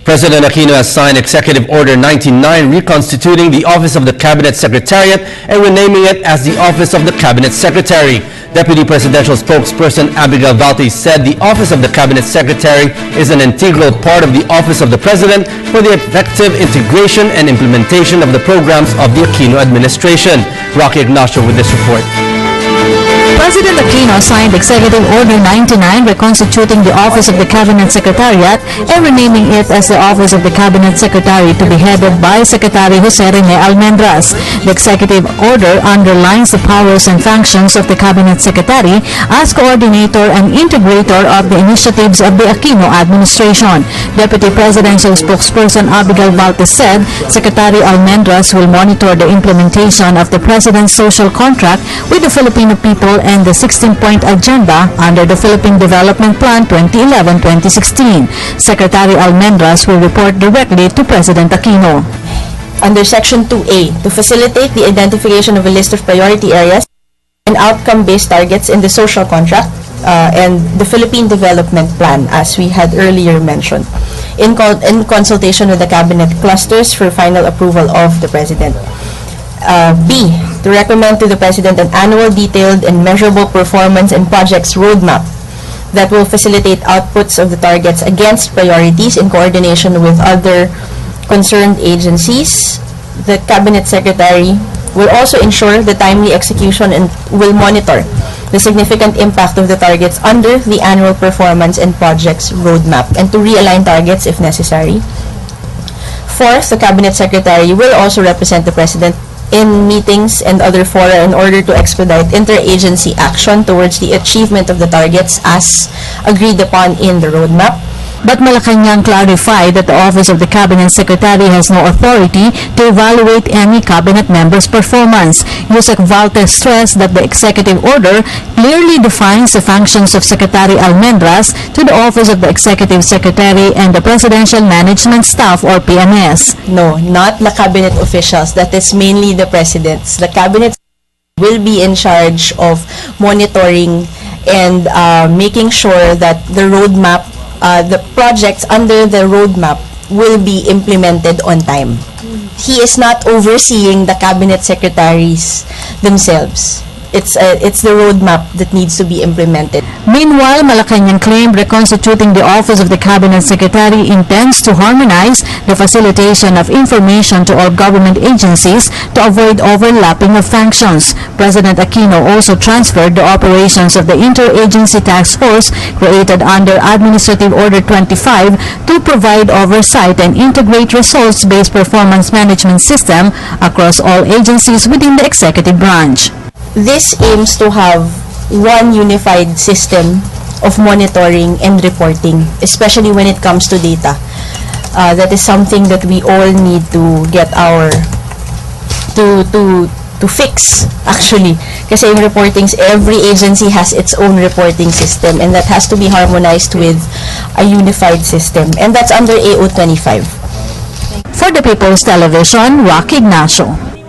President Aquino has signed Executive Order 99 reconstituting the Office of the Cabinet Secretariat and renaming it as the Office of the Cabinet Secretary. Deputy Presidential Spokesperson Abigail Valdez said the Office of the Cabinet Secretary is an integral part of the Office of the President for the effective integration and implementation of the programs of the Aquino administration. Rocky Ignacio with this report. President Aquino signed Executive Order 99 reconstituting the Office of the Cabinet Secretariat and renaming it as the Office of the Cabinet Secretary to be headed by Secretary Jose Rene Almendras. The Executive Order underlines the powers and functions of the Cabinet Secretary as coordinator and integrator of the initiatives of the Aquino administration. Deputy Presidential Spokesperson Abigail Valdez said Secretary Almendras will monitor the implementation of the President's social contract with the Filipino people and the 16-point agenda under the Philippine Development Plan 2011-2016. Secretary Almendras will report directly to President Aquino. Under Section 2A, to facilitate the identification of a list of priority areas and outcome-based targets in the social contract and the Philippine Development Plan, as we had earlier mentioned, in consultation with the Cabinet clusters for final approval of the President. B, to recommend to the President an annual detailed and measurable performance and projects roadmap that will facilitate outputs of the targets against priorities in coordination with other concerned agencies. The Cabinet Secretary will also ensure the timely execution and will monitor the significant impact of the targets under the annual performance and projects roadmap and to realign targets if necessary. Fourth, the Cabinet Secretary will also represent the President in meetings and other fora in order to expedite interagency action towards the achievement of the targets as agreed upon in the roadmap. But Malacanang clarified that the Office of the Cabinet Secretary has no authority to evaluate any cabinet member's performance. Yusek Valdez stressed that the Executive Order clearly defines the functions of Secretary Almendras to the Office of the Executive Secretary and the Presidential Management Staff or PMS. No, not the cabinet officials. That is mainly the presidents. The cabinet will be in charge of monitoring and making sure that the roadmap, the projects under the roadmap will be implemented on time. He is not overseeing the cabinet secretaries themselves. It's the roadmap that needs to be implemented. Meanwhile, Malacanang claimed reconstituting the Office of the Cabinet Secretary intends to harmonize the facilitation of information to all government agencies to avoid overlapping of functions. President Aquino also transferred the operations of the Interagency Task Force created under Administrative Order 25 to provide oversight and integrate results-based performance management system across all agencies within the executive branch. This aims to have one unified system of monitoring and reporting, especially when it comes to data. That is something that we all need to get to fix, actually. Kasi in reportings, every agency has its own reporting system and that has to be harmonized with a unified system. And that's under AO 25. For the People's Television, Rocky Ignacio.